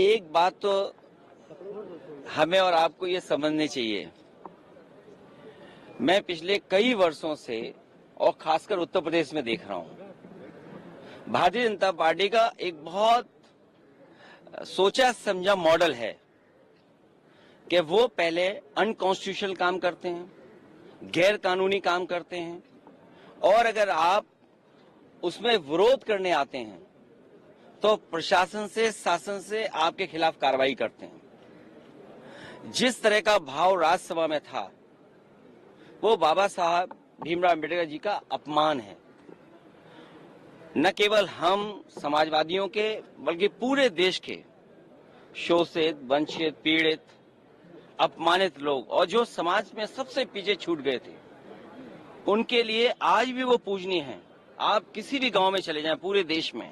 एक बात तो हमें और आपको ये समझनी चाहिए, मैं पिछले कई वर्षों से और खासकर उत्तर प्रदेश में देख रहा हूं, भारतीय जनता पार्टी का एक बहुत सोचा समझा मॉडल है कि वो पहले अनकॉन्स्टिट्यूशनल काम करते हैं, गैर कानूनी काम करते हैं, और अगर आप उसमें विरोध करने आते हैं तो प्रशासन से, शासन से आपके खिलाफ कार्रवाई करते हैं। जिस तरह का भाव राज्यसभा में था वो बाबा साहब भीमराव अम्बेडकर जी का अपमान है। न केवल हम समाजवादियों के बल्कि पूरे देश के शोषित, वंचित, पीड़ित, अपमानित लोग और जो समाज में सबसे पीछे छूट गए थे उनके लिए आज भी वो पूजनीय हैं। आप किसी भी गांव में चले जाएं पूरे देश में,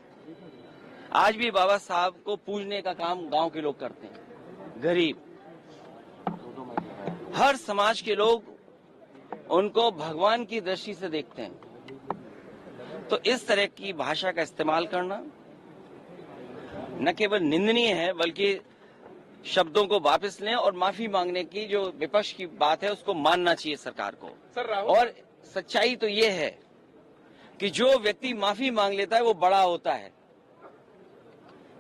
आज भी बाबा साहब को पूजने का काम गांव के लोग करते हैं। गरीब, हर समाज के लोग उनको भगवान की दृष्टि से देखते हैं। तो इस तरह की भाषा का इस्तेमाल करना न केवल निंदनीय है बल्कि शब्दों को वापस लें और माफी मांगने की जो विपक्ष की बात है उसको मानना चाहिए सरकार को। और सच्चाई तो ये है कि जो व्यक्ति माफी मांग लेता है वो बड़ा होता है।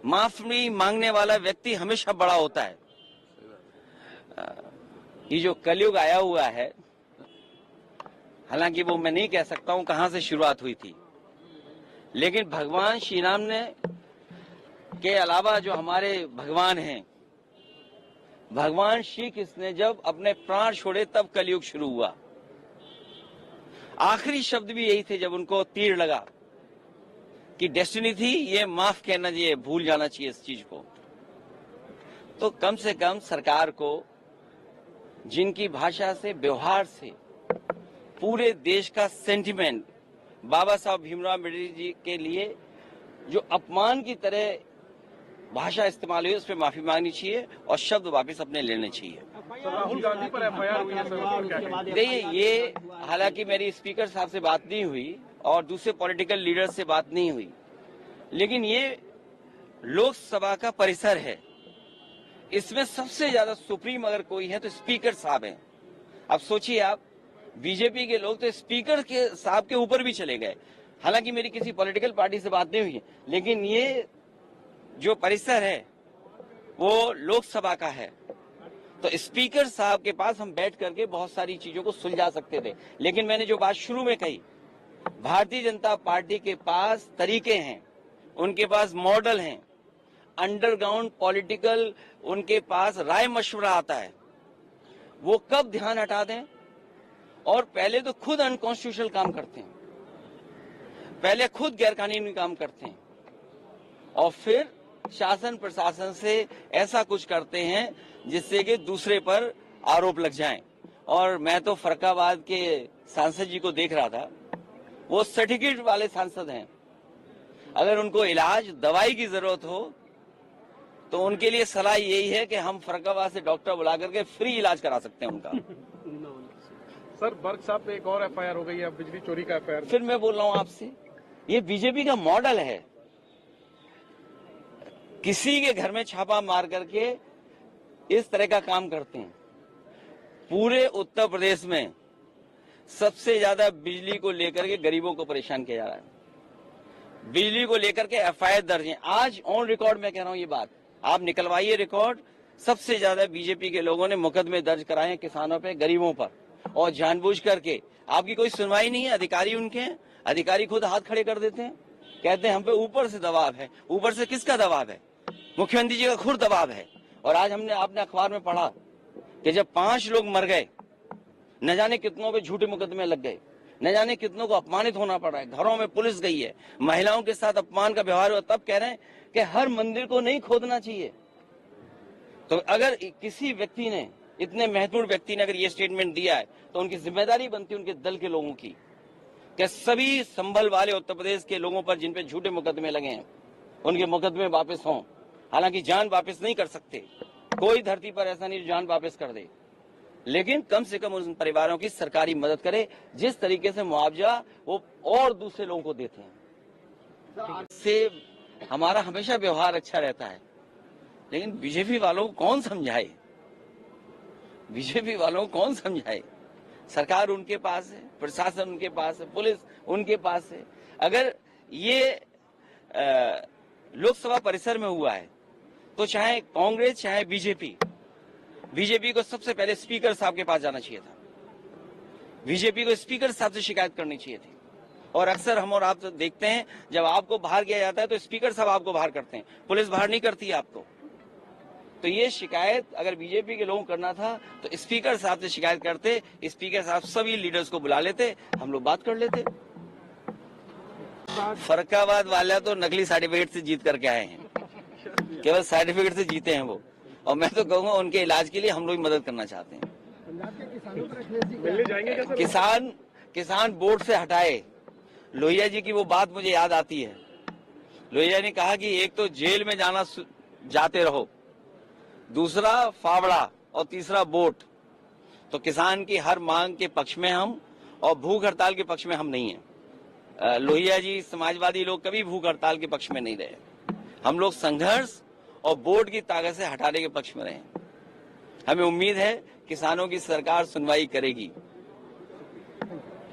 माफी मांगने वाला व्यक्ति हमेशा बड़ा होता है। ये जो कलयुग आया हुआ है, हालांकि वो मैं नहीं कह सकता हूं कहां से शुरुआत हुई थी, लेकिन भगवान श्री राम ने के अलावा जो हमारे भगवान हैं, भगवान श्री कृष्ण ने जब अपने प्राण छोड़े तब कलयुग शुरू हुआ। आखिरी शब्द भी यही थे जब उनको तीर लगा कि डेस्टिनी थी, ये माफ कहना चाहिए, भूल जाना चाहिए इस चीज को। तो कम से कम सरकार को जिनकी भाषा से, व्यवहार से पूरे देश का सेंटिमेंट बाबा साहब भीमराव अम्बेडकर जी के लिए जो अपमान की तरह भाषा इस्तेमाल हुई उस पर माफी मांगनी चाहिए और शब्द वापस अपने लेने चाहिए। राहुल गांधी पर एफआईआर हुई है सर, देखिए, ये हालांकि मेरी स्पीकर साहब से बात नहीं हुई और दूसरे पॉलिटिकल लीडर से बात नहीं हुई, लेकिन ये लोकसभा का परिसर है, इसमें सबसे ज्यादा सुप्रीम अगर कोई है तो स्पीकर साहब हैं। अब सोचिए आप, बीजेपी के लोग तो स्पीकर के साहब के ऊपर भी चले गए। हालांकि मेरी किसी पॉलिटिकल पार्टी से बात नहीं हुई, लेकिन ये जो परिसर है वो लोकसभा का है, तो स्पीकर साहब के पास हम बैठ करके बहुत सारी चीजों को सुलझा सकते थे। लेकिन मैंने जो बात शुरू में कही, भारतीय जनता पार्टी के पास तरीके हैं, उनके पास मॉडल हैं, अंडरग्राउंड पॉलिटिकल उनके पास राय मशवरा आता है। वो कब ध्यान हटा दें, और पहले तो खुद अनकॉन्स्टिट्यूशनल काम करते हैं, पहले खुद गैरकानूनी काम करते हैं और फिर शासन प्रशासन से ऐसा कुछ करते हैं जिससे कि दूसरे पर आरोप लग जाएं। और मैं तो फरक्काबाद के सांसद जी को देख रहा था, वो सर्टिफिकेट वाले सांसद हैं। अगर उनको इलाज, दवाई की जरूरत हो तो उनके लिए सलाह यही है कि हम फरक्काबाद से डॉक्टर बुला करके फ्री इलाज करा सकते हैं उनका। सर बर्ग साहब पे एक और एफआईआर हो गई है, बिजली चोरी का एफआईआर। फिर मैं बोल रहा हूं आपसे, ये बीजेपी का मॉडल है। किसी के घर में छापा मार करके इस तरह का काम करते हैं। पूरे उत्तर प्रदेश में सबसे ज्यादा बिजली को लेकर के गरीबों को परेशान किया जा रहा है। बिजली को लेकर के एफआईआर दर्ज है, आज ऑन रिकॉर्ड में कह रहा हूं ये बात, आप निकलवाइए रिकॉर्ड। सबसे ज्यादा बीजेपी के लोगों ने मुकदमे दर्ज कराए हैं किसानों पे, गरीबों पर, और जानबूझ करके। आपकी कोई सुनवाई नहीं है, अधिकारी उनके हैं, अधिकारी खुद हाथ खड़े कर देते हैं, कहते हैं हम पे ऊपर से दबाव है। ऊपर से किसका दबाव है? मुख्यमंत्री जी का खुद दबाव है। और आज आपने अखबार में पढ़ा कि जब 5 लोग मर गए, न जाने कितनों पे झूठे मुकदमे लग गए, न जाने कितनों को अपमानित होना पड़ा है, घरों में पुलिस गई है, महिलाओं के साथ अपमान का व्यवहार हुआ, तब कह रहे हैं कि हर मंदिर को नहीं खोदना चाहिए। तो अगर किसी व्यक्ति ने, इतने महत्वपूर्ण व्यक्ति ने अगर ये स्टेटमेंट दिया है तो उनकी जिम्मेदारी बनती है उनके दल के लोगों की कि सभी संभल वाले उत्तर प्रदेश के लोगों पर जिन पे झूठे मुकदमे लगे हैं उनके मुकदमे वापस हों। हालांकि जान वापस नहीं कर सकते, कोई धरती पर ऐसा नहीं जो जान वापस कर दे, लेकिन कम से कम उन परिवारों की सरकारी मदद करे जिस तरीके से मुआवजा वो और दूसरे लोगों को देते हैं। से हमारा हमेशा व्यवहार अच्छा रहता है। लेकिन बीजेपी वालों को कौन समझाए, बीजेपी वालों को कौन समझाए। सरकार उनके पास है, प्रशासन उनके पास है, पुलिस उनके पास है। अगर ये लोकसभा परिसर में हुआ है तो चाहे कांग्रेस चाहे बीजेपी को सबसे पहले स्पीकर साहब के पास जाना चाहिए था। बीजेपी को स्पीकर साहब से शिकायत करनी चाहिए थी। और अक्सर हम और आप तो देखते हैं, जब आपको बाहर किया जाता है तो स्पीकर साहब आपको बाहर करते हैं, पुलिस बाहर नहीं करती है आपको। तो ये शिकायत अगर बीजेपी के लोगों को करना था तो स्पीकर साहब से शिकायत करते, स्पीकर साहब सभी लीडर्स को बुला लेते, हम लोग बात कर लेते। फरक्काबाद वाला तो नकली सर्टिफिकेट से जीत करके आए हैं, केवल सर्टिफिकेट से जीते हैं वो। और मैं तो कहूंगा उनके इलाज के लिए हम लोग मदद करना चाहते हैं। मिलने जाएंगे क्या सर? किसान बोर्ड से हटाए। लोहिया जी की वो बात मुझे याद आती है। लोहिया ने कहा कि एक तो जेल में जाते रहो, दूसरा फावड़ा और तीसरा वोट। तो किसान की हर मांग के पक्ष में हम, और भूख हड़ताल के पक्ष में हम नहीं है। लोहिया जी, समाजवादी लोग कभी भूख हड़ताल के पक्ष में नहीं रहे। हम लोग संघर्ष और वोट की ताकत से हटाने के पक्ष में रहे। हमें उम्मीद है किसानों की सरकार सुनवाई करेगी।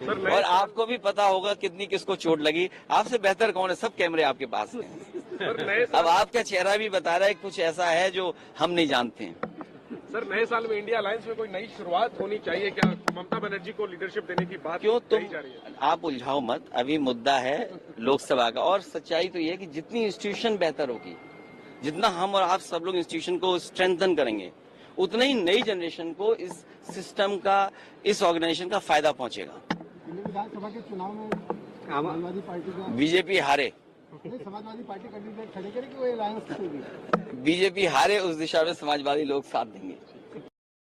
और आपको भी पता होगा कितनी किसको चोट लगी। आपसे बेहतर कौन है, सब कैमरे आपके पास हैं। अब आपका चेहरा भी बता रहा है कुछ ऐसा है जो हम नहीं जानते हैं। सर, नए साल में इंडिया अलायंस में कोई नई शुरुआत होनी चाहिए क्या? ममता बनर्जी को लीडरशिप देने की बात क्यों तुम कही जा रही है। आप उलझाओ मत, अभी मुद्दा है लोकसभा का। और सच्चाई तो ये है कि जितनी इंस्टीट्यूशन बेहतर होगी, जितना हम और आप सब लोग इंस्टीट्यूशन को स्ट्रेंथन करेंगे, उतना ही नई जनरेशन को इस सिस्टम का, इस ऑर्गेनाइजेशन का फायदा पहुंचेगा। विधानसभा के चुनाव में समाजवादी पार्टी का बीजेपी हारे, समाजवादी पार्टी कैंडिडेट खड़े करे कि वो अलायंस होगी? बीजेपी हारे उस दिशा में समाजवादी लोग साथ देंगे।